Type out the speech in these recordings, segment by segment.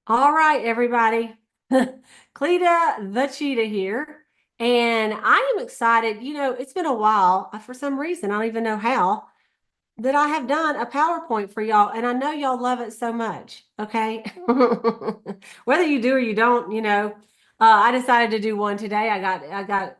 All right, everybody. Cleta the Cheetah here. And I am excited. It's been a while for some reason. I don't even know how that I have done a PowerPoint for y'all. And I know y'all love it so much. Okay. Whether you do or you don't, I decided to do one today. I got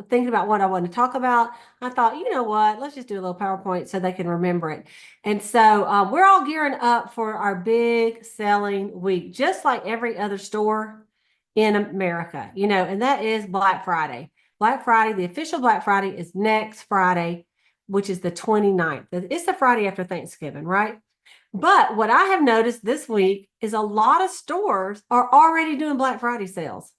thinking about what I wanted to talk about. I thought, you know what, let's just do a little PowerPoint so they can remember it. And so we're all gearing up for our big selling week, just like every other store in America, and that is Black Friday. Black Friday, the official Black Friday is next Friday, which is the 29th. It's the Friday after Thanksgiving, right? But what I have noticed this week is a lot of stores are already doing Black Friday sales.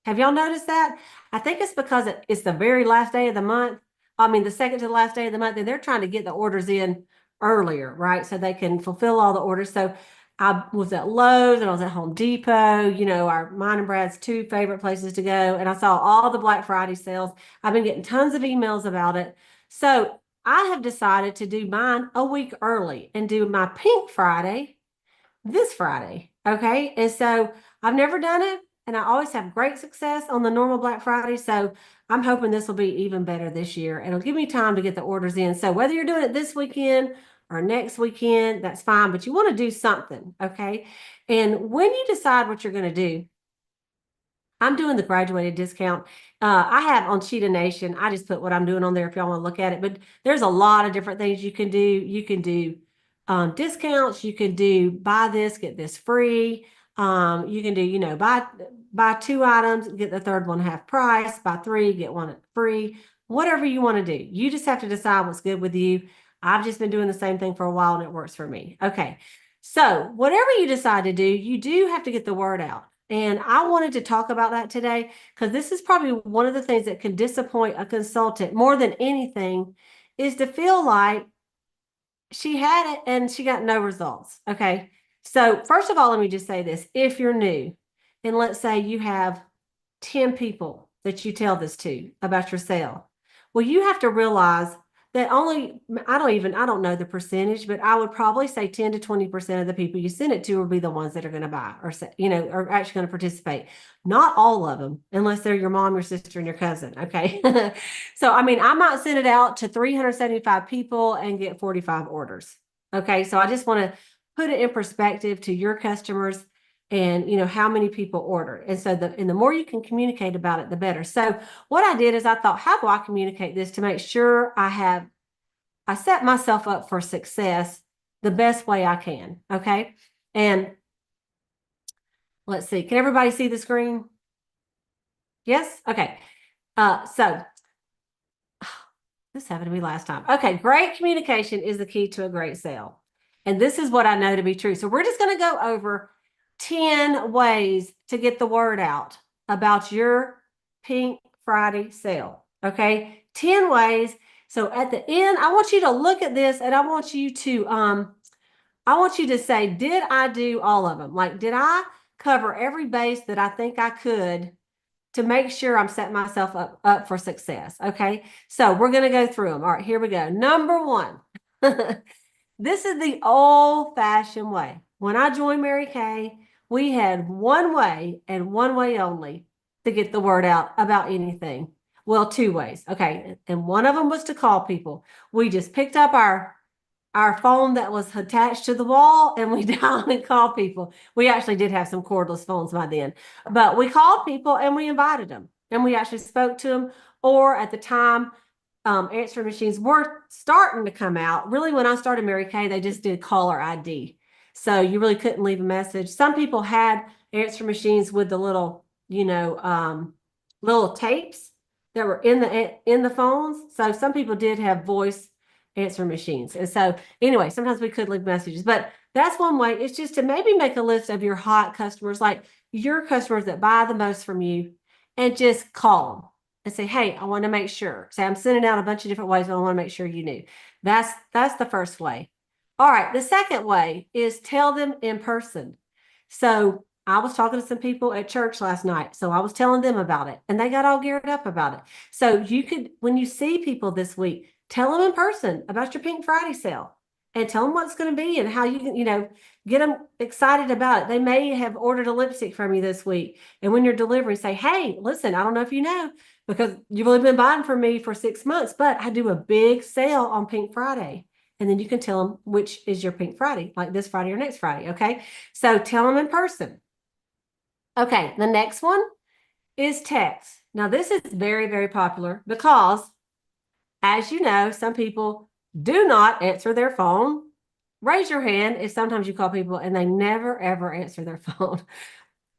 Have y'all noticed that? I think it's because it's the very last day of the month. I mean, the second to the last day of the month, and they're trying to get the orders in earlier, right? So they can fulfill all the orders. So I was at Lowe's and I was at Home Depot, mine and Brad's two favorite places to go. And I saw all the Black Friday sales. I've been getting tons of emails about it. So I have decided to do mine a week early and do my Pink Friday this Friday. Okay. And so I've never done it, and I always have great success on the normal Black Friday. So I'm hoping this will be even better this year. It'll give me time to get the orders in. So whether you're doing it this weekend or next weekend, that's fine, but you want to do something. Okay. And when you decide what you're going to do, I'm doing the graduated discount. I have on Cheetah Nation. I just put what I'm doing on there if y'all want to look at it. But there's a lot of different things you can do. You can do discounts. You can do buy this, get this free. You can do, buy two items, get the third one half price. Buy three, get one free. Whatever you want to do. You just have to decide what's good with you. I've just been doing the same thing for a while and it works for me. Okay. So whatever you decide to do, you do have to get the word out. And I wanted to talk about that today because this is probably one of the things that can disappoint a consultant more than anything is to feel like she had it and she got no results. Okay. So, first of all, let me just say this. If you're new, and let's say you have 10 people that you tell this to about your sale, well, you have to realize that I don't know the percentage, but I would probably say 10 to 20% of the people you send it to will be the ones that are going to buy or say, are actually going to participate. Not all of them, unless they're your mom, your sister, and your cousin. Okay. So, I mean, I might send it out to 375 people and get 45 orders. Okay. So I just want to put it in perspective to your customers and how many people order. And so the more you can communicate about it, the better. So what I did is I thought, how do I communicate this to make sure I set myself up for success the best way I can. Okay. And let's see, can everybody see the screen? Yes. Okay. So this happened to me last time. Okay. Great communication is the key to a great sale. And this is what I know to be true. So we're just going to go over 10 ways to get the word out about your Pink Friday sale. Okay. 10 ways. So at the end, I want you to look at this and I want you to say, did I do all of them? Like, did I cover every base that I think I could to make sure I'm setting myself up for success? Okay. So we're going to go through them. All right, here we go. Number one. This is the old-fashioned way. When I joined Mary Kay, we had one way and one way only to get the word out about anything. Well, two ways. Okay. And one of them was to call people. We just picked up our phone that was attached to the wall and we dialed and called people. We actually did have some cordless phones by then, but we called people and we invited them and we actually spoke to them. Or at the time, answering machines were starting to come out. Really, when I started Mary Kay, they just did caller ID. So you really couldn't leave a message. Some people had answer machines with the little tapes that were in the phones. So some people did have voice answer machines. And so anyway, sometimes we could leave messages, but that's one way. It's just to maybe make a list of your hot customers, like your customers that buy the most from you, and just call them and say, hey, I want to make sure. Say, I'm sending out a bunch of different ways, but I want to make sure you knew. That's the first way. All right. The second way is tell them in person. So I was talking to some people at church last night. So I was telling them about it and they got all geared up about it. So you could, when you see people this week, tell them in person about your Pink Friday sale. and tell them what's going to be and how you can, get them excited about it. They may have ordered a lipstick from you this week. And when you're delivering, say, hey, listen, I don't know if you know, because you've only been buying from me for 6 months, but I do a big sale on Pink Friday. And then you can tell them which is your Pink Friday, like this Friday or next Friday. Okay. So tell them in person. Okay. The next one is text. Now, this is very, very popular because, as you know, some people do not answer their phone. Raise your hand if sometimes you call people and they never, ever answer their phone.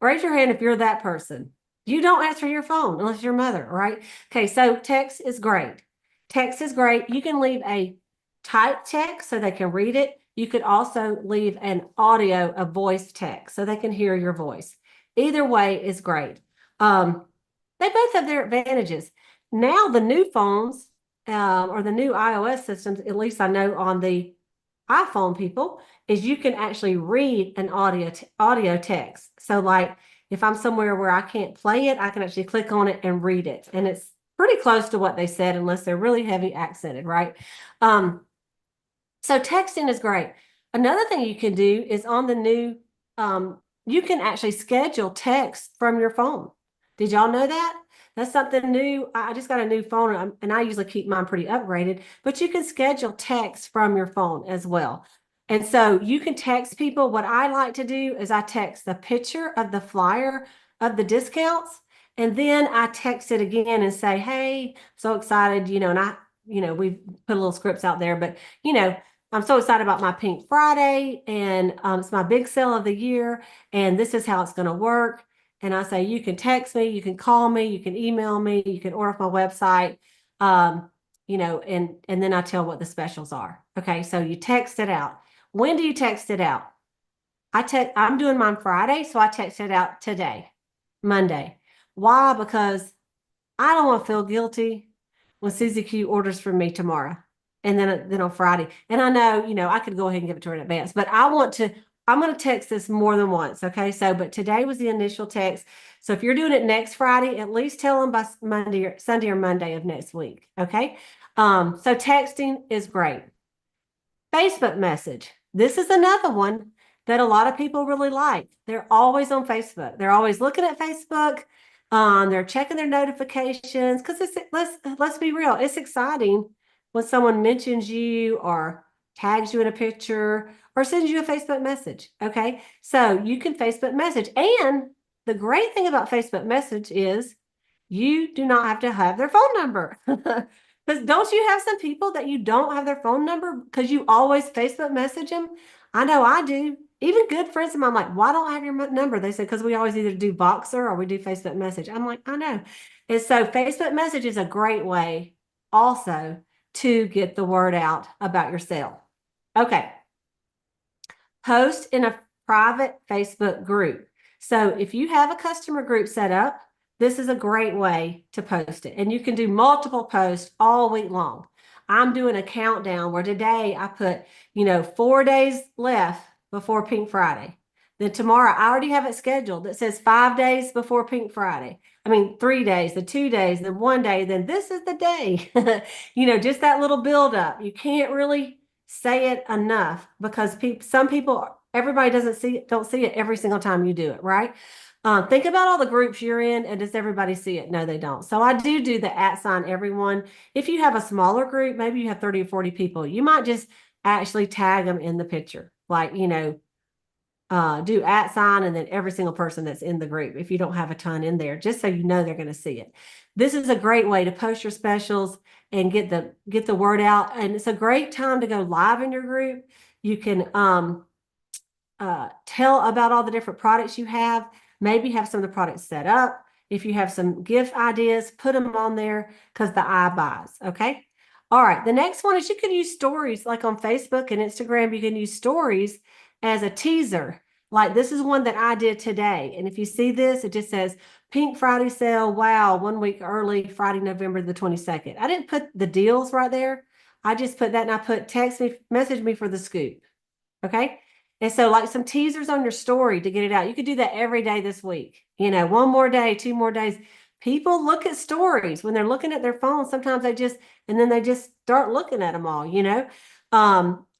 Raise your hand if you're that person. You don't answer your phone unless you're your mother, right? Okay, so text is great. Text is great. You can leave a typed text so they can read it. You could also leave an audio, a voice text, so they can hear your voice. Either way is great. They both have their advantages. Now the new phones or the new iOS systems, at least I know on the iPhone people, is you can actually read an audio text. So like if I'm somewhere where I can't play it, I can actually click on it and read it. And it's pretty close to what they said, unless they're really heavy accented, right? So texting is great. Another thing you can do is on the new, you can actually schedule text from your phone. Did y'all know that? That's something new. I just got a new phone and I usually keep mine pretty upgraded, but you can schedule text from your phone as well. And so you can text people. What I like to do is I text the picture of the flyer of the discounts, and then I text it again and say, hey, so excited, and we put a little scripts out there, but I'm so excited about my Pink Friday, and it's my big sale of the year, and this is how it's going to work. And I say, you can text me, you can call me, you can email me, you can order off my website, and then I tell what the specials are. Okay, so you text it out. When do you text it out? I'm doing mine Friday, so I text it out today, Monday. Why? Because I don't want to feel guilty when Susie Q orders from me tomorrow and then on Friday. And I know, I could go ahead and give it to her in advance, but I'm going to text this more than once. Okay. So, but today was the initial text. So if you're doing it next Friday, at least tell them by Sunday or Monday of next week. Okay. So texting is great. Facebook message. This is another one that a lot of people really like. They're always on Facebook. They're always looking at Facebook. They're checking their notifications because let's be real. It's exciting when someone mentions you or tags you in a picture or sends you a Facebook message. Okay, so you can Facebook message, and the great thing about Facebook message is you do not have to have their phone number. Because don't you have some people that you don't have their phone number because you always Facebook message them? I know I do. Even good friends of mine, I'm like, why don't I have your number? They said, because we always either do Boxer or we do Facebook message. I'm like, I know. And so Facebook message is a great way also to get the word out about your sale. Okay. Post in a private Facebook group. So if you have a customer group set up, this is a great way to post it. And you can do multiple posts all week long. I'm doing a countdown where today I put, 4 days left before Pink Friday. Then tomorrow I already have it scheduled that says 5 days before Pink Friday. 3 days, the 2 days, the 1 day, then this is the day. Just that little build up. You can't really say it enough because everybody don't see it every single time you do it, right? Think about all the groups you're in, and does everybody see it? No, they don't. So I do the @ everyone. If you have a smaller group, maybe you have 30 or 40 people, you might just actually tag them in the picture, like, do @ and then every single person that's in the group, if you don't have a ton in there, just so they're going to see it. This is a great way to post your specials and get the word out. And it's a great time to go live in your group. You can tell about all the different products you have. Maybe have some of the products set up. If you have some gift ideas, put them on there because the eye buys. Okay. All right. The next one is you can use stories like on Facebook and Instagram. You can use stories as a teaser. Like this is one that I did today. And if you see this, it just says Pink Friday sale. Wow. 1 week early, Friday, November the 22nd. I didn't put the deals right there. I just put that and I put message me for the scoop. Okay. And so like some teasers on your story to get it out. You could do that every day this week. 1 more day, 2 more days. People look at stories when they're looking at their phone. Sometimes they just start looking at them all,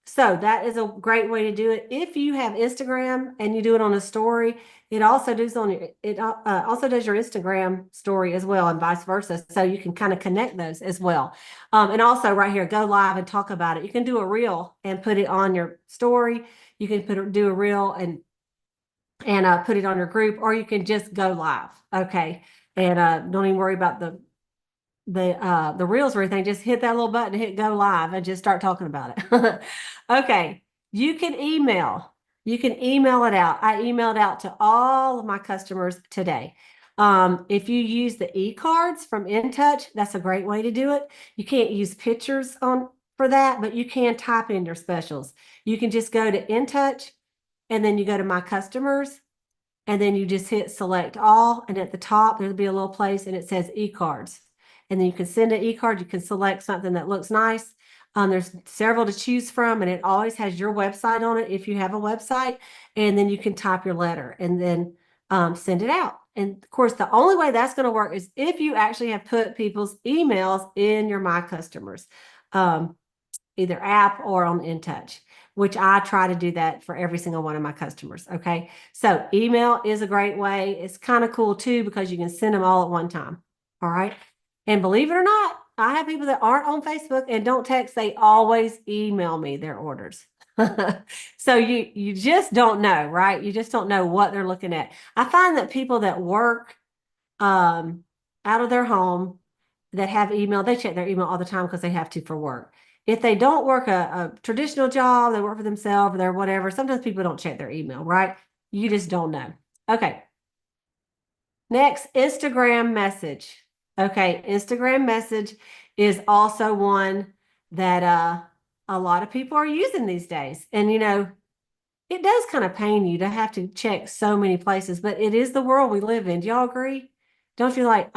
So that is a great way to do it. If you have Instagram and you do it on a story, it also does also does your Instagram story as well, and vice versa. So you can kind of connect those as well. And also right here, go live and talk about it. You can do a reel and put it on your story. You can do a reel and put it on your group, or you can just go live. Okay, and don't even worry about the reels or anything. Just hit that little button, hit go live, and just start talking about it. Okay, you can email. You can email it out. I emailed out to all of my customers today. If you use the e-cards from InTouch, that's a great way to do it. You can't use pictures on for that, but you can type in your specials. You can just go to InTouch and then you go to my customers and then you just hit select all. And at the top, there'll be a little place and it says e-cards. And then you can send an e-card. You can select something that looks nice. There's several to choose from, and it always has your website on it if you have a website. And then you can type your letter and then send it out. And of course, the only way that's going to work is if you actually have put people's emails in your My Customers, either app or on InTouch, which I try to do that for every single one of my customers. Okay. So email is a great way. It's kind of cool too, because you can send them all at one time. All right. And believe it or not, I have people that aren't on Facebook and don't text. They always email me their orders. So you just don't know, right? You just don't know what they're looking at. I find that people that work out of their home that have email, they check their email all the time because they have to for work. If they don't work a traditional job, they work for themselves or they're whatever, sometimes people don't check their email, right? You just don't know. Okay. Next, Instagram message. Okay, Instagram message is also one that a lot of people are using these days. And it does kind of pain you to have to check so many places, but it is the world we live in. Do y'all agree? Don't you like,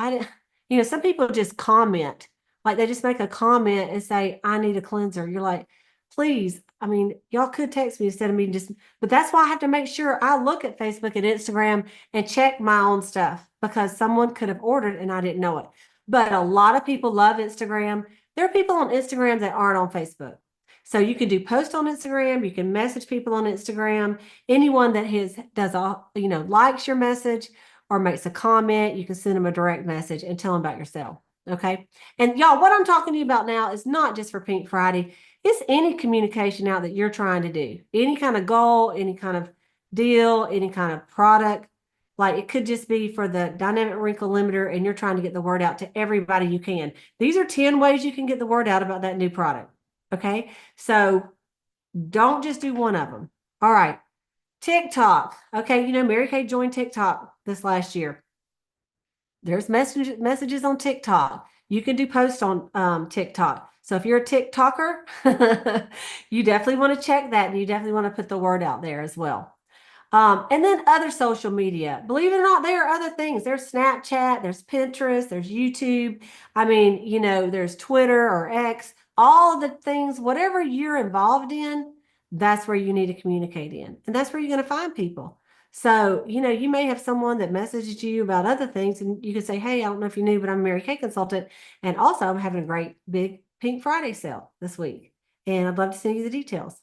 some people just comment, like they just make a comment and say, I need a cleanser. You're like, please, I mean, y'all could text me instead of me but that's why I have to make sure I look at Facebook and Instagram and check my own stuff because someone could have ordered and I didn't know it. But a lot of people love Instagram. There are people on Instagram that aren't on Facebook. So you can do posts on Instagram, you can message people on Instagram. Anyone that likes your message or makes a comment, you can send them a direct message and tell them about yourself. Okay. And y'all, what I'm talking to you about now is not just for Pink Friday. It's any communication out that you're trying to do, any kind of goal, any kind of deal, any kind of product. Like it could just be for the dynamic wrinkle limiter and you're trying to get the word out to everybody you can. These are 10 ways you can get the word out about that new product. Okay. So don't just do one of them. All right. TikTok. Okay. Mary Kay joined TikTok this last year. There's messages on TikTok. You can do posts on TikTok. So if you're a TikToker, you definitely want to check that and you definitely want to put the word out there as well. And then other social media. Believe it or not, there are other things. There's Snapchat, there's Pinterest, there's YouTube. I mean, there's Twitter or X, all of the things, whatever you're involved in, that's where you need to communicate in. And that's where you're going to find people. So, you may have someone that messages you about other things and you can say, hey, I don't know if you knew, but I'm a Mary Kay consultant. And also I'm having a great big Pink Friday sale this week. And I'd love to send you the details.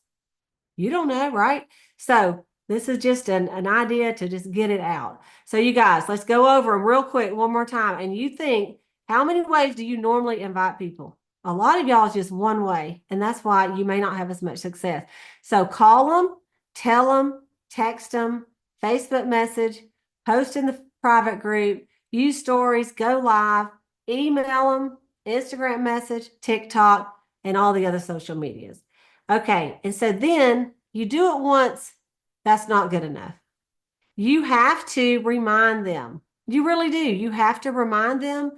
You don't know, right? So this is just an idea to just get it out. So you guys, let's go over them real quick one more time. And you think, how many ways do you normally invite people? A lot of y'all is just one way, and that's why you may not have as much success. So call them, tell them, text them, Facebook message, post in the private group, use stories, go live, email them, Instagram message, TikTok, and all the other social medias. Okay, and so then you do it once, that's not good enough. You have to remind them. You really do. You have to remind them.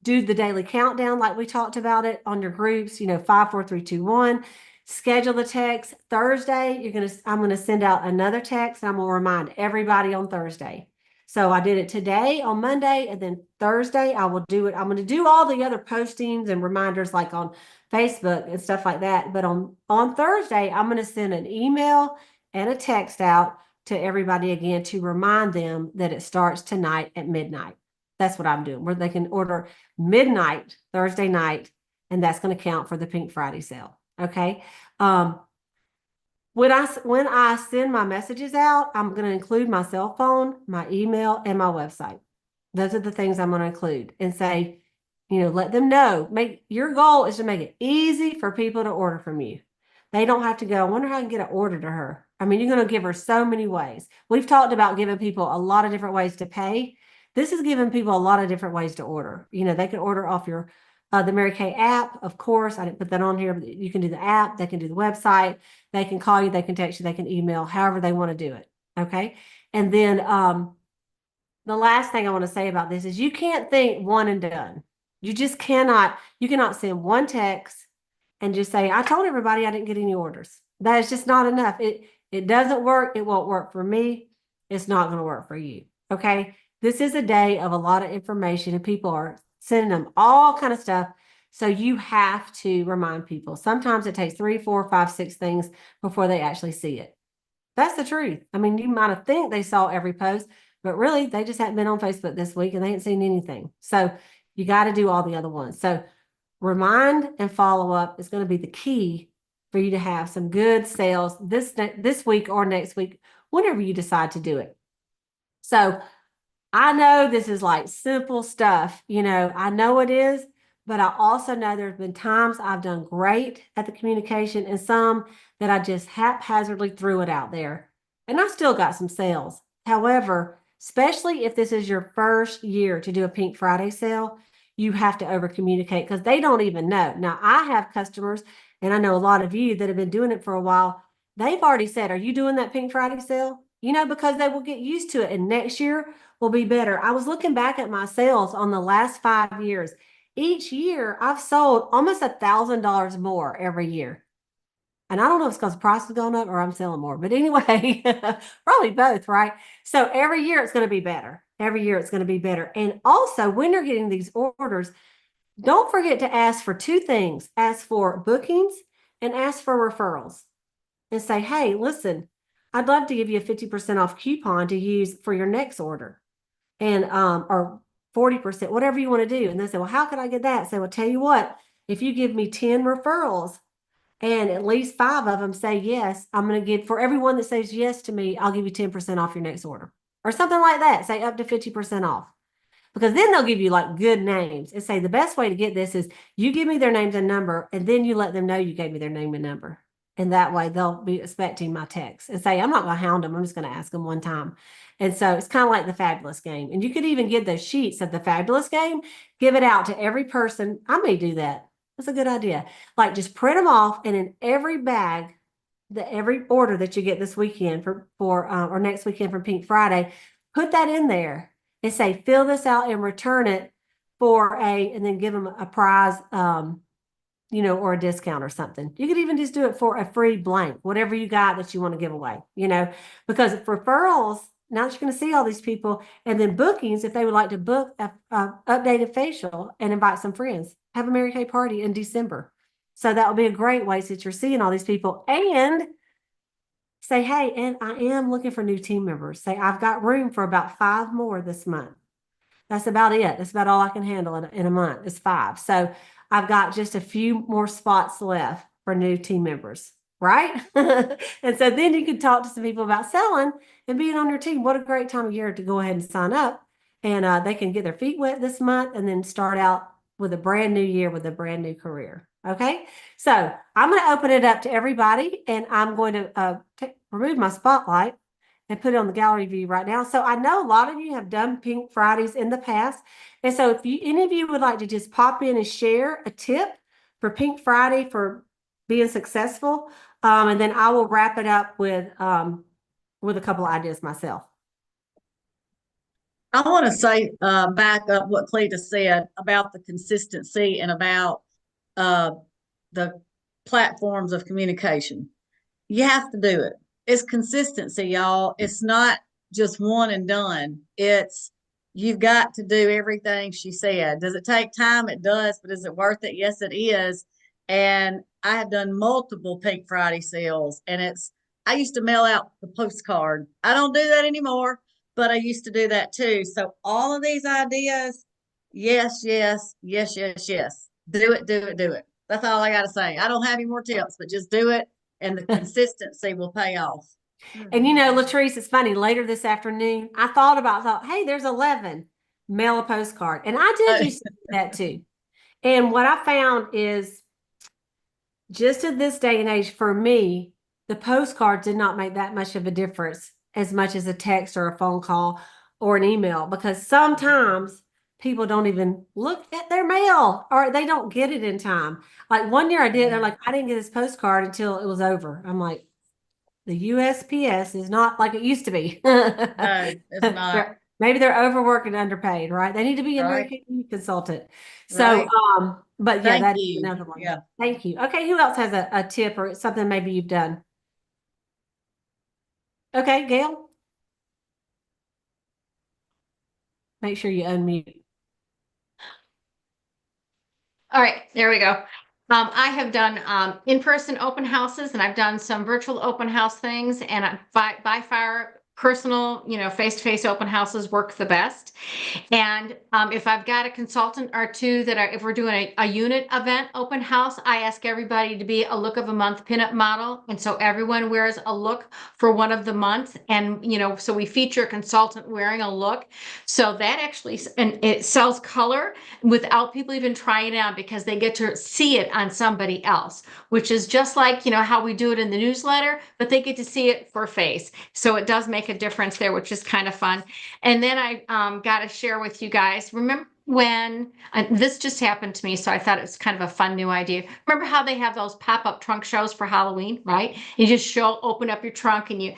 Do the daily countdown like we talked about it on your groups, 5, 4, 3, 2, 1. Schedule the text. Thursday, I'm gonna send out another text and I'm gonna remind everybody on Thursday. So I did it today on Monday, and then Thursday I will do it. I'm gonna do all the other postings and reminders like on Facebook and stuff like that. But on Thursday, I'm gonna send an email and a text out to everybody again to remind them that it starts tonight at midnight. That's what I'm doing, where they can order midnight Thursday night, and that's going to count for the Pink Friday sale. Okay. Um, when I send my messages out, I'm going to include my cell phone, my email, and my website. Those are the things I'm going to include and say, let them know. Make your goal is to make it easy for people to order from you. They don't have to go, I wonder how I can get an order to her. I mean, you're going to give her so many ways. We've talked about giving people a lot of different ways to pay. This is giving people a lot of different ways to order. They can order off your the Mary Kay app, of course. I didn't put that on here, but you can do the app, they can do the website, they can call you, they can text you, they can email, however they want to do it. Okay. And then the last thing I want to say about this is you can't think one and done. You cannot send one text and just say, I told everybody I didn't get any orders. That is just not enough. It doesn't work. It won't work for me. It's not going to work for you. Okay. This is a day of a lot of information and people are sending them all kind of stuff. So you have to remind people. Sometimes it takes 3, 4, 5, 6 things before they actually see it. That's the truth. I mean, you might have think they saw every post, but really they just hadn't been on Facebook this week and they ain't seen anything. So you got to do all the other ones. So remind and follow up is going to be the key for you to have some good sales this week or next week, whenever you decide to do it. So I know this is like simple stuff, I know it is, but I also know there's been times I've done great at the communication and some that I just haphazardly threw it out there. And I still got some sales. However, especially if this is your first year to do a Pink Friday sale, you have to over communicate because they don't even know. Now, I have customers, and I know a lot of you that have been doing it for a while. They've already said, are you doing that Pink Friday sale? Because they will get used to it. And next year, will be better. I was looking back at my sales on the last 5 years. Each year, I've sold almost $1,000 more every year. And I don't know if it's because the price has gone up or I'm selling more, but anyway, probably both, right? So every year it's going to be better. Every year it's going to be better. And also, when you're getting these orders, don't forget to ask for 2 things. Ask for bookings and ask for referrals. And say, hey, listen, I'd love to give you a 50% off coupon to use for your next order. And or 40%, whatever you want to do. And they say, well, how can I get that? Say, well, tell you what, if you give me 10 referrals and at least 5 of them say yes, I'm going to give, for everyone that says yes to me, I'll give you 10% off your next order or something like that. Say up to 50% off. Because then they'll give you like good names and say the best way to get this is you give me their names and number, and then you let them know you gave me their name and number. And that way they'll be expecting my text and say, I'm not going to hound them. I'm just going to ask them one time. And so it's kind of like the fabulous game. And you could even get those sheets of the fabulous game, give it out to every person. I may do that. That's a good idea. Like just print them off, and in every bag, every order that you get this weekend or next weekend for Pink Friday, put that in there and say, fill this out and return it and then give them a prize, or a discount or something. You could even just do it for a free blank, whatever you got that you want to give away, because referrals, now that you're going to see all these people, and then bookings, if they would like to book a updated facial and invite some friends, have a Mary Kay party in December. So that would be a great way since you're seeing all these people, and say, hey, and I am looking for new team members. Say, I've got room for about 5 more this month. That's about it. That's about all I can handle in a month is 5. So I've got just a few more spots left for new team members, right? And so then you can talk to some people about selling and being on your team. What a great time of year to go ahead and sign up. And they can get their feet wet this month and then start out with a brand new year with a brand new career. Okay, so I'm going to open it up to everybody, and I'm going to remove my spotlight and put it on the gallery view right now. So I know a lot of you have done Pink Fridays in the past. And so if any of you would like to just pop in and share a tip for Pink Friday for being successful, and then I will wrap it up with a couple of ideas myself. I want to say back up what Cleta said about the consistency and about the platforms of communication. You have to do it. It's consistency, y'all. It's not just one and done. You've got to do everything she said. Does it take time? It does, but is it worth it? Yes, it is. And I have done multiple Pink Friday sales, and I used to mail out the postcard. I don't do that anymore, but I used to do that too. So all of these ideas, yes, yes, yes, yes, yes. Do it, do it, do it. That's all I got to say. I don't have any more tips, but just do it, and the consistency will pay off. And Latrice, it's funny. Later this afternoon, I thought, hey, there's 11. Mail a postcard. And I did used to do that too. And what I found is just at this day and age, for me, the postcard did not make that much of a difference as much as a text or a phone call or an email, because sometimes people don't even look at their mail or they don't get it in time. Like one year I did, they're like, I didn't get this postcard until it was over. I'm like, the USPS is not like it used to be. No, it's not. Maybe they're overworked and underpaid, right? They need to be a Right. American consultant. So, Right. but yeah, Thank that is you. another one. Yeah. Thank you. Okay, who else has a tip or something maybe you've done? Okay, Gail, make sure you unmute. All right, there we go. I have done in-person open houses, and I've done some virtual open house things, and by far personal, face-to-face open houses work the best. And if I've got a consultant or two if we're doing a unit event open house, I ask everybody to be a look of a month pinup model. And so everyone wears a look for one of the months. And, so we feature a consultant wearing a look. So that actually, and it sells color without people even trying it out, because they get to see it on somebody else, which is just like, how we do it in the newsletter, but they get to see it for face. So it does make a difference there, which is kind of fun. And then I got to share with you guys. Remember when this just happened to me, so I thought it was kind of a fun new idea. Remember how they have those pop-up trunk shows for Halloween, right? You just open up your trunk, and you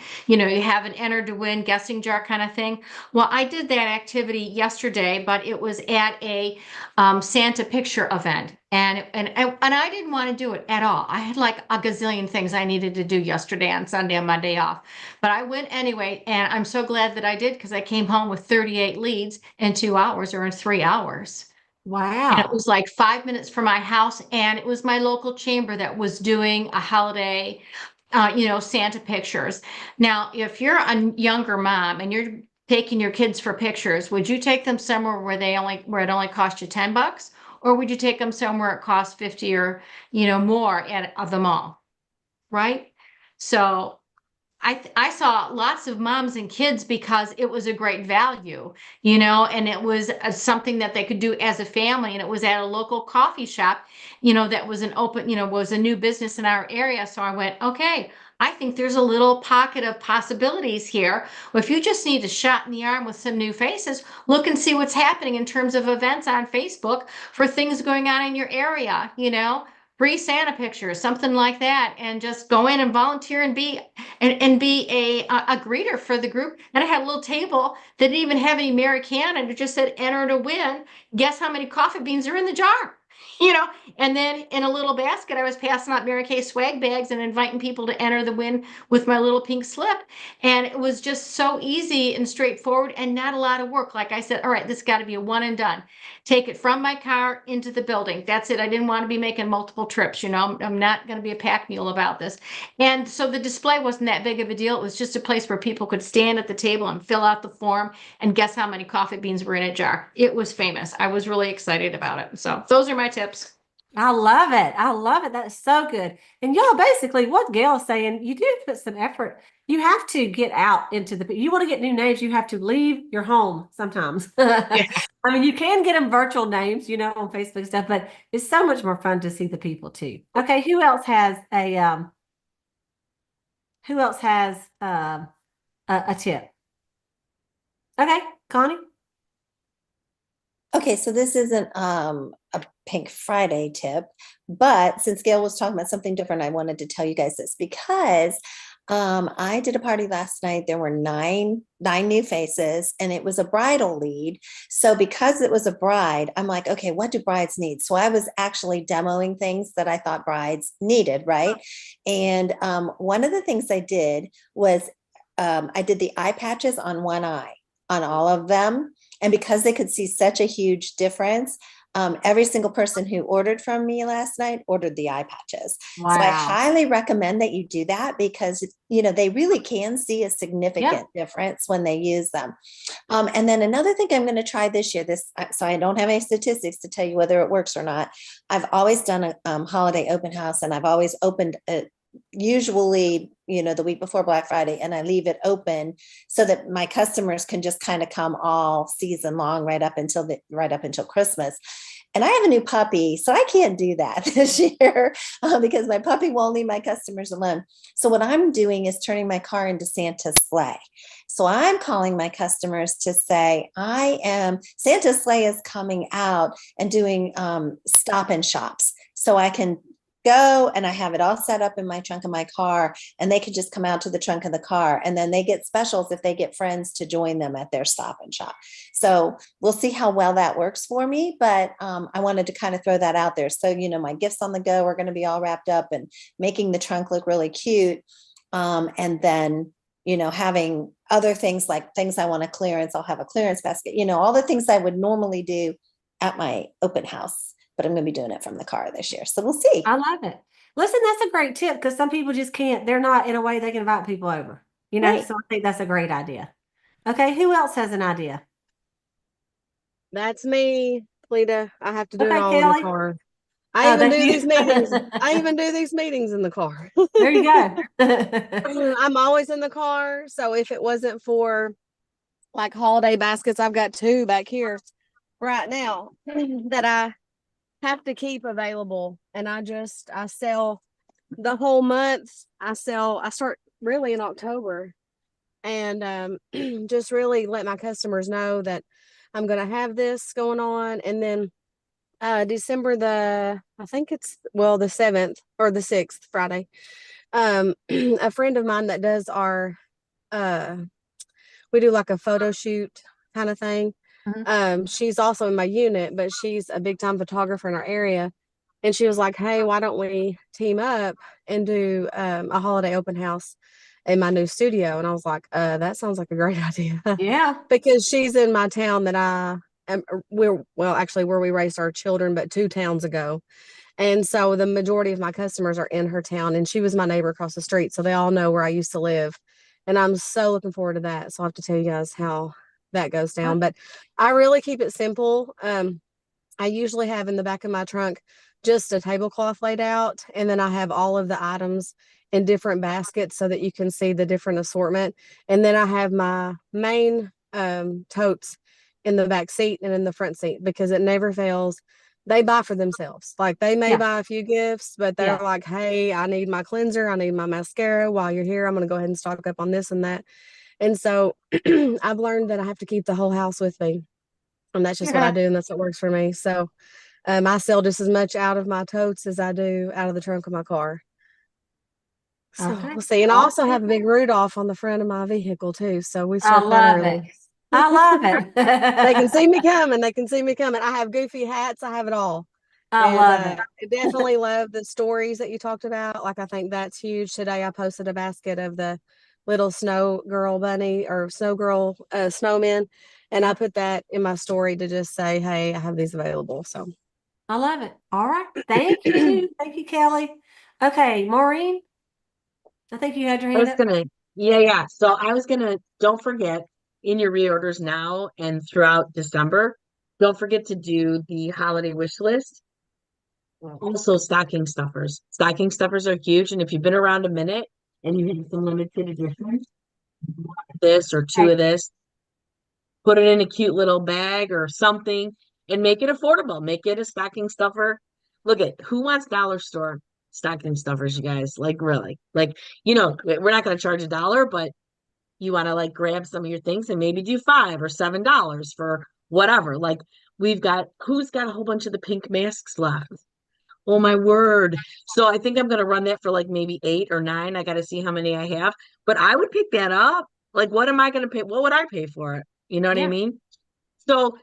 have an enter to win guessing jar kind of thing. Well, I did that activity yesterday, but it was at a Santa picture event. And I didn't want to do it at all. I had like a gazillion things I needed to do yesterday on Sunday on my day off. But I went anyway, and I'm so glad that I did, because I came home with 38 leads in 2 hours or in 3 hours. And it Wow. was like 5 minutes from my house, and it was my local chamber that was doing a holiday, Santa pictures. Now, if you're a younger mom and you're taking your kids for pictures, would you take them somewhere where it only cost you $10? Or would you take them somewhere it costs 50 or, more at the mall? Right? So I saw lots of moms and kids because it was a great value, and it was something that they could do as a family. And it was at a local coffee shop, that was was a new business in our area. So I went, okay, I think there's a little pocket of possibilities here. Well, if you just need a shot in the arm with some new faces, look and see what's happening in terms of events on Facebook for things going on in your area, free Santa pictures, something like that, and just go in and volunteer and be a greeter for the group. And I had a little table that didn't even have any Mary Can, and it just said enter to win. Guess how many coffee beans are in the jar? And then in a little basket, I was passing out Mary Kay swag bags and inviting people to enter the win with my little pink slip. And it was just so easy and straightforward and not a lot of work. Like I said, all right, this got to be a one and done. Take it from my car into the building. That's it. I didn't want to be making multiple trips. I'm not going to be a pack mule about this. And so the display wasn't that big of a deal. It was just a place where people could stand at the table and fill out the form and guess how many coffee beans were in a jar. It was famous. I was really excited about it. So those are my tips. I love it. I love it. That's so good. And y'all, basically what Gail's saying, you do put some effort. You have to get out into you want to get new names, you have to leave your home sometimes. Yeah. I mean, you can get them virtual names, on Facebook stuff, but it's so much more fun to see the people too. Okay, who else has a tip? Okay, Connie. Okay, so this isn't a Pink Friday tip, but since Gail was talking about something different, I wanted to tell you guys this because I did a party last night. There were nine new faces, and it was a bridal lead. So because it was a bride, I'm like, okay, what do brides need? So I was actually demoing things that I thought brides needed, right? And one of the things I did was I did the eye patches on one eye on all of them. And because they could see such a huge difference, every single person who ordered from me last night ordered the eye patches. So I Wow. highly recommend that you do that because, they really can see a significant difference when they use them. And then another thing I'm going to try this year, so I don't have any statistics to tell you whether it works or not. I've always done a holiday open house, and I've always opened it usually, the week before Black Friday, and I leave it open so that my customers can just kind of come all season long right up until Christmas. And I have a new puppy, so I can't do that this year because my puppy won't leave my customers alone. So what I'm doing is turning my car into Santa's sleigh. So I'm calling my customers to say, Santa's sleigh is coming out and doing stop and shops. So I can go and I have it all set up in my trunk of my car, and they can just come out to the trunk of the car, and then they get specials if they get friends to join them at their stop and shop. So we'll see how well that works for me, but I wanted to kind of throw that out there. So, my gifts on the go are going to be all wrapped up and making the trunk look really cute. And then, having other things like things I want to clearance, I'll have a clearance basket, all the things I would normally do at my open house, but I'm going to be doing it from the car this year. So we'll see. I love it. Listen, that's a great tip because some people just can't, they're not in a way they can invite people over, Right. So I think that's a great idea. Okay, who else has an idea? That's me, Cleta. I have to do it Okay, all in Kelly. the car. Oh, I even that's do you. these meetings. I even do these meetings in the car. There you go. I'm always in the car. So if it wasn't for like holiday baskets, I've got 2 back here right now that I have to keep available. And I sell the whole month. I start really in October, and just really let my customers know that I'm going to have this going on. And then December the 7th or the 6th, Friday, a friend of mine that does our we do like a photo shoot kind of thing. She's also in my unit, but she's a big time photographer in our area, and she was like, hey, why don't we team up and do a holiday open house in my new studio? And I was like, that sounds like a great idea. Yeah. Because she's in my town that where we raised our children, but 2 towns ago. And so the majority of my customers are in her town, and she was my neighbor across the street. So they all know where I used to live. And I'm so looking forward to that. So I'll have to tell you guys how that goes down. But I really keep it simple. I usually have in the back of my trunk just a tablecloth laid out, and then I have all of the items in different baskets so that you can see the different assortment. And then I have my main totes in the back seat and in the front seat, because it never fails. They buy for themselves. Like they may buy a few gifts, but they're like, hey, I need my cleanser. I need my mascara. While you're here, I'm going to go ahead and stock up on this and that. And so I've learned that I have to keep the whole house with me. And that's just what I do. And that's what works for me. So I sell just as much out of my totes as I do out of the trunk of my car. So we'll see. And I also have a big Rudolph on the front of my vehicle too. So we start that early. I love it. They can see me coming. They can see me coming. I have goofy hats. I have it all. I love it. I definitely love the stories that you talked about. Like, I think that's huge. Today I posted a basket of the little snow girl bunny or snow girl snowmen. And I put that in my story to just say, hey, I have these available. So I love it. All right. Thank you. Thank you, Kelly. Okay, Maureen, I think you had your hand up. Yeah. So I was gonna, don't forget, in your reorders now and throughout December, don't forget to do the holiday wish list. Also, stocking stuffers. Stocking stuffers are huge. And if you've been around a minute and you have some limited editions, this or 2 of this, put it in a cute little bag or something and make it affordable. Make it a stocking stuffer. Look at who wants dollar store stocking stuffers, you guys? Like, really? Like, we're not going to charge $1, but you want to like grab some of your things and maybe do $5 or $7 for whatever. Like, who's got a whole bunch of the pink masks left? Oh my word. So I think I'm going to run that for like maybe 8 or 9. I got to see how many I have, but I would pick that up. Like, what am I going to pay? What would I pay for it? You know what I mean? So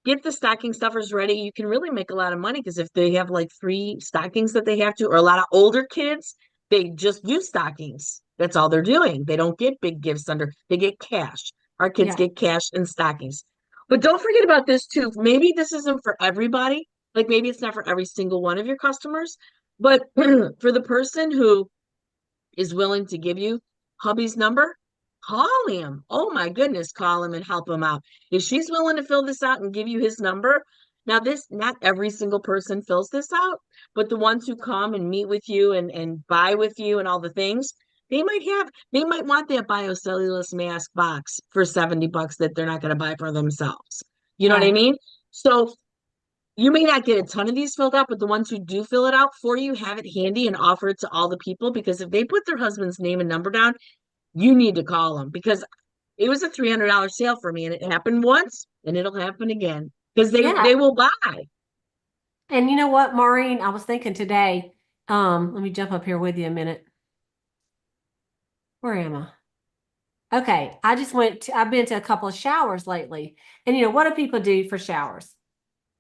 get the stocking stuffers ready. You can really make a lot of money, because if they have like 3 stockings that they have to, or a lot of older kids, they just do stockings. That's all they're doing. They don't get big gifts they get cash. Our kids get cash and stockings. But don't forget about this too. Maybe this isn't for everybody, Like maybe it's not for every single one of your customers, but for the person who is willing to give you hubby's number, call him. Oh my goodness, call him and help him out. If she's willing to fill this out and give you his number, now this, not every single person fills this out, but the ones who come and meet with you and buy with you and all the things, they might want that biocellulose mask box for $70 that they're not going to buy for themselves. You know what I Right. mean? So you may not get a ton of these filled out, but the ones who do fill it out for you, have it handy and offer it to all the people, because if they put their husband's name and number down, you need to call them, because it was a $300 sale for me and it happened once and it'll happen again because Yeah. they will buy. And you know what, Maureen, I was thinking today, let me jump up here with you a minute. Where am I? Okay, I've been to a couple of showers lately. And you know, what do people do for showers?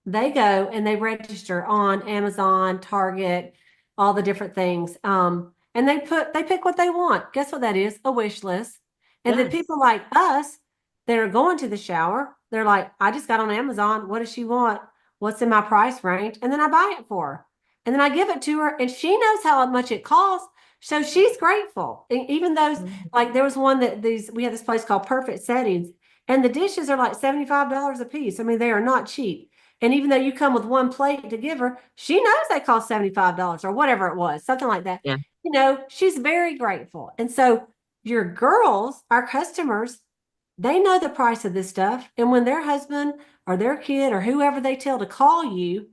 They go and they register on Amazon, Target, all the different things. And they pick what they want. Guess what that is? A wish list. And then Yes. people like us that are going to the shower, they're like, I just got on Amazon. What does she want? What's in my price range? And then I buy it for her. And then I give it to her, and she knows how much it costs. So she's grateful. And even those, Mhm. like there was one that we have this place called Perfect Settings, and the dishes are like $75 a piece. I mean, they are not cheap. And even though you come with one plate to give her, she knows they cost $75 or whatever it was, something like that. Yeah. You know, she's very grateful. And so your girls, our customers, they know the price of this stuff. And when their husband or their kid or whoever they tell to call you,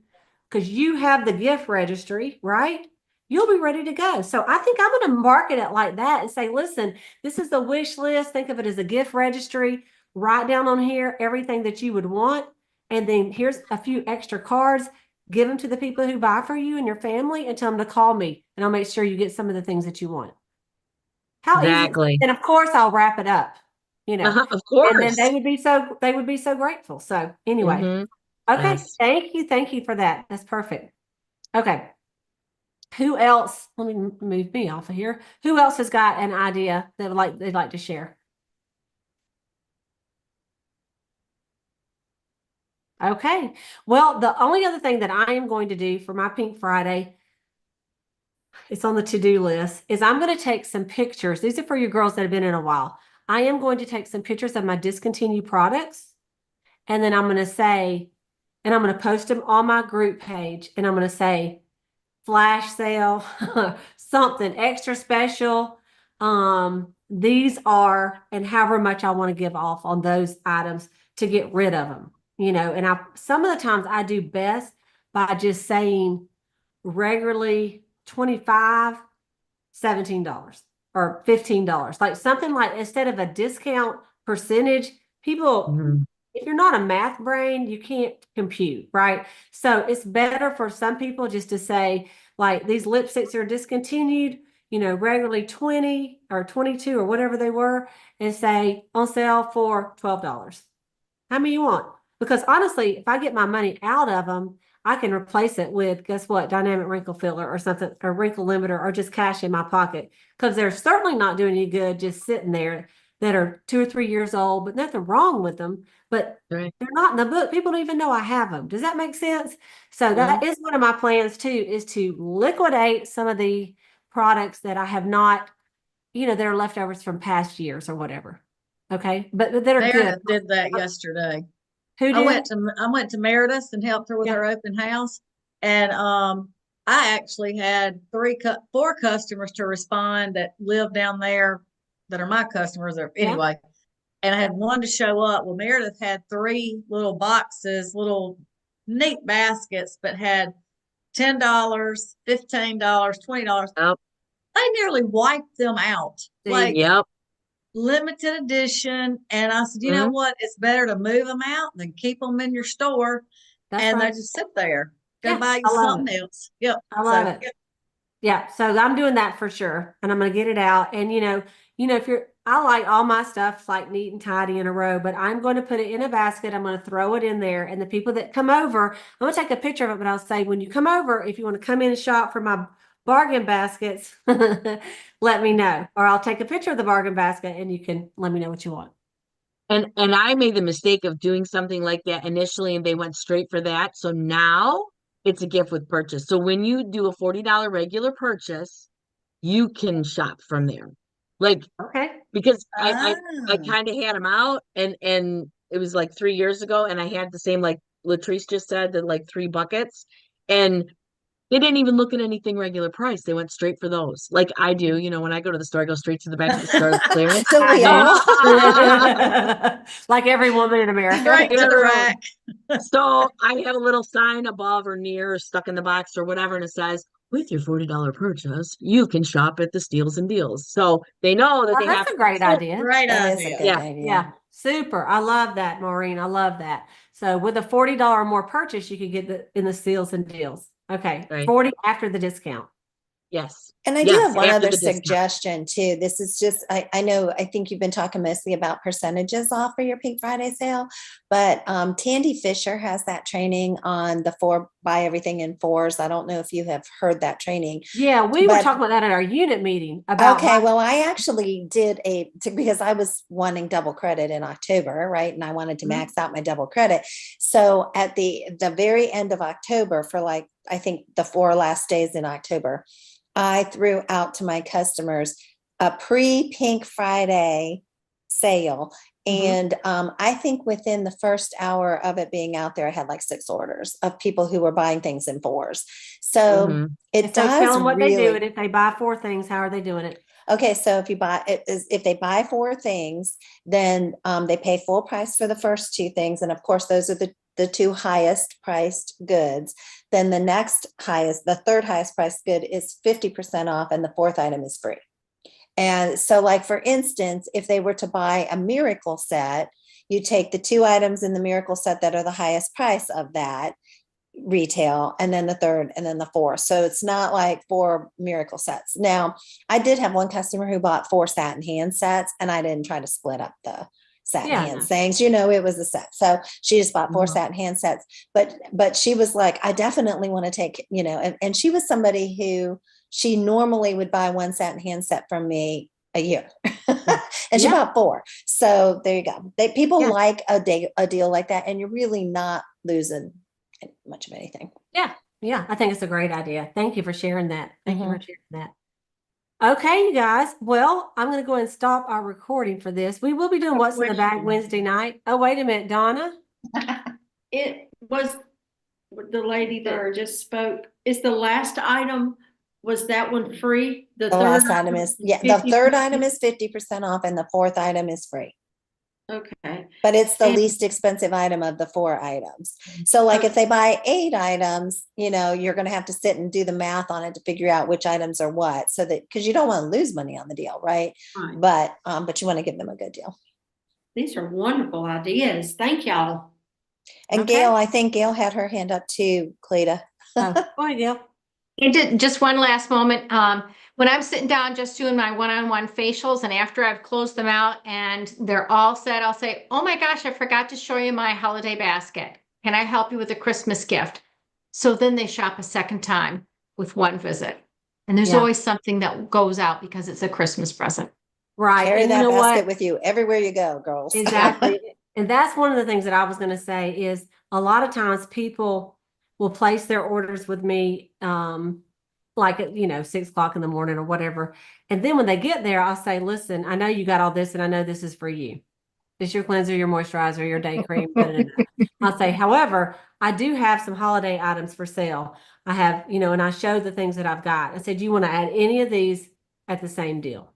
because you have the gift registry, right? You'll be ready to go. So I think I'm going to market it like that and say, listen, this is the wish list. Think of it as a gift registry. Write down on here everything that you would want. And then here's a few extra cards. Give them to the people who buy for you and your family and tell them to call me. And I'll make sure you get some of the things that you want. How easy. Exactly. And of course, I'll wrap it up, you know, Of and then course. they would be so grateful. So anyway, Hmm. okay. Yes. Thank you. Thank you for that. That's perfect. Okay. Who else? Let me move me off of here. Who else has got an idea that they'd like to share? Okay. Well, the only other thing that I am going to do for my Pink Friday, it's on the to-do list, is I'm going to take some pictures. These are for your girls that have been in a while. I am going to take some pictures of my discontinued products, and then I'm going to say, and I'm going to post them on my group page, and I'm going to say, flash sale, something extra special. These are, and however much I want to give off on those items to get rid of them, you know. And some of the times I do best by just saying regularly 25, $17 or $15, like something like, instead of a discount percentage, people, Hmm. if you're not a math brain, you can't compute, right? So it's better for some people just to say, like, these lipsticks are discontinued, you know, regularly 20 or 22 or whatever they were, and say on sale for $12. How many you want? Because honestly, if I get my money out of them, I can replace it with, guess what, dynamic wrinkle filler or something, or wrinkle limiter, or just cash in my pocket. Because they're certainly not doing any good just sitting there, that are 2 or 3 years old, but nothing wrong with them. But Right. they're not in the book. People don't even know I have them. Does that make sense? So that Mhm. is one of my plans too, is to liquidate some of the products that I have not, you know, that are leftovers from past years or whatever. Okay. But that are good. Meredith did that yesterday. Who did? I went to Meredith and helped her with Yeah. her open house. And I actually had four customers to respond that live down there that are my customers or Yeah. anyway. And I had one to show up. Well, Meredith had three little boxes, little neat baskets, but had $10, $15, $20. Yep. They nearly wiped them out. See, Like Yep. limited edition. And I said, you know Mhm. what? It's better to move them out than keep them in your store that's and they right. just sit there. Go Yeah. buy you I love it. something else. Yep. I love So it. Yeah, so I'm doing that for sure, and I'm gonna get it out. And if I like all my stuff like neat and tidy in a row, but I'm going to put it in a basket. I'm going to throw it in there, and the people that come over, I'm gonna take a picture of it. But I'll say, when you come over, if you want to come in and shop for my bargain baskets, let me know, or I'll take a picture of the bargain basket, and you can let me know what you want. And I made the mistake of doing something like that initially and they went straight for that. So now it's a gift with purchase. So when you do a $40 regular purchase, you can shop from there. Like, Okay. because I Ah. kind of had them out, and it was like 3 years ago, and I had the same, like Latrice just said, the like 3 buckets, and they didn't even look at anything regular price. They went straight for those. Like I do, when I go to the store, I go straight to the back of the store clearance. Don't we all? Like every woman in America. Right to the Literally. rack. So I have a little sign above or near or stuck in the box or whatever, and it says, with your $40 purchase, you can shop at the Steals and Deals. So they know that Oh, they have that's a great idea. Great That is a idea. good Yeah. idea. Yeah, super. I love that, Maureen. I love that. So with a $40 or more purchase, you could get in the Steals and Deals. Okay, Right. 40 after the discount. Yes. And I do Yes, have one after other the discount. suggestion too. This is just, I know, I think you've been talking mostly about percentages off for your Pink Friday sale, but Tandy Fisher has that training on the buy everything in fours. I don't know if you have heard that training. Yeah, we were But- talking about that at our unit meeting about Okay, well, I actually did because I was wanting double credit in October, right? And I wanted to Mhm. max out my double credit. So at the very end of October, for like, I think the 4 last days in October, I threw out to my customers a pre-Pink Friday sale. And I think within the first hour of it being out there, I had like 6 orders of people who were buying things in fours. So Mhm. it So does tell them what they do, really. and if they buy 4 things, how are they doing it? Okay, so if they buy 4 things, then they pay full price for the first 2 things, and of course those are the 2 highest priced goods. Then the third highest priced good is 50% off, and the 4th item is free. And so, like for instance, if they were to buy a miracle set, you take the 2 items in the miracle set that are the highest price of that retail, and then the 3rd, and then the 4th. So it's not like 4 miracle sets. Now, I did have one customer who bought 4 satin hand sets, and I didn't try to split up the satin Yeah, hand no. things. It was a set. So she just bought 4 Mhm. satin hand sets. But she was like, I definitely want to take, and she was somebody who she normally would buy 1 satin hand set from me a year. And she Yeah. bought 4. So there you go. People Yeah. like a deal like that, and you're really not losing much of anything. Yeah, I think it's a great idea. Thank you for sharing that. Thank you Mhm. for sharing that. Okay, you guys. Well, I'm going to go ahead and stop our recording for this. We will be doing What's in the Bag Wednesday night. Oh, wait a minute, Donna. It was the lady that just spoke. Is the last item, was that one free? The last item is, the 3rd item is 50% off, and the 4th item is free. Okay. But it's the And- least expensive item of the 4 items. So like if they buy 8 items, you're going to have to sit and do the math on it to figure out which items are what, so that, because you don't want to lose money on the deal, right? Right. But you want to give them a good deal. These are wonderful ideas. Thank y'all. And Okay. Gail, I think Gail had her hand up too, Cleta. Oh, go ahead, Gail. I did just one last moment. When I'm sitting down just doing my one-on-one facials, and after I've closed them out and they're all set, I'll say, oh my gosh, I forgot to show you my holiday basket. Can I help you with a Christmas gift? So then they shop a second time with one visit. And there's Yeah. always something that goes out because it's a Christmas present. Right. Carry And you that know basket what? with you everywhere you go, girls. Exactly. And that's one of the things that I was going to say is a lot of times people will place their orders with me, like at, 6 o'clock in the morning or whatever. And then when they get there, I'll say, listen, I know you got all this and I know this is for you. It's your cleanser, your moisturizer, your day cream. Da, da, da. I'll say, however, I do have some holiday items for sale. I have, and I show the things that I've got. I said, do you want to add any of these at the same deal?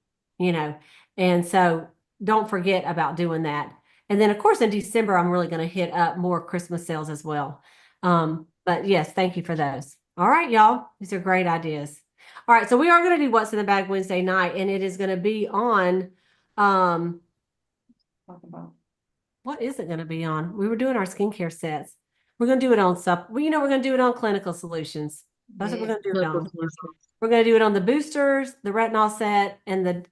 And so don't forget about doing that. And then, of course, in December, I'm really going to hit up more Christmas sales as well. But yes, thank you for those. All right, y'all. These are great ideas. All right, so we are going to do What's in the Bag Wednesday night, and it is going to be on, what is it going to be on? We were doing our skincare sets. We're going to do it on we're going to do it on clinical solutions. That's what we're going to do it on. We're going to do it on the boosters, the retinol set, and the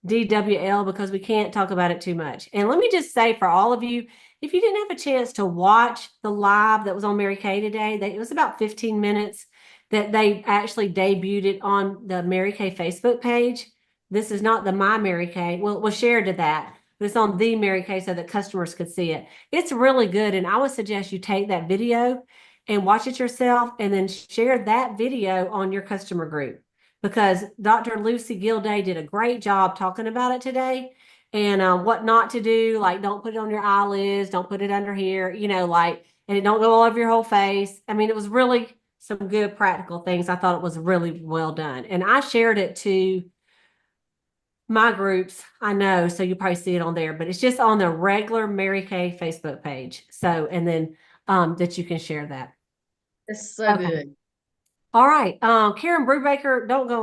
DWL, because we can't talk about it too much. And let me just say for all of you, if you didn't have a chance to watch the live that was on Mary Kay today, it was about 15 minutes that they actually debuted it on the Mary Kay Facebook page. This is not the My Mary Kay. Well, we'll share to that, but it's on the Mary Kay so that customers could see it. It's really good. And I would suggest you take that video and watch it yourself and then share that video on your customer group, because Dr. Lucy Gilday did a great job talking about it today, and what not to do. Like, don't put it on your eyelids, don't put it under here, like, and it don't go all over your whole face. I mean, it was really some good practical things. I thought it was really well done. And I shared it to my groups, I know, so you probably see it on there, but it's just on the regular Mary Kay Facebook page. So, and then that you can share that. It's so Okay. good. All right. Karen Brubaker, don't go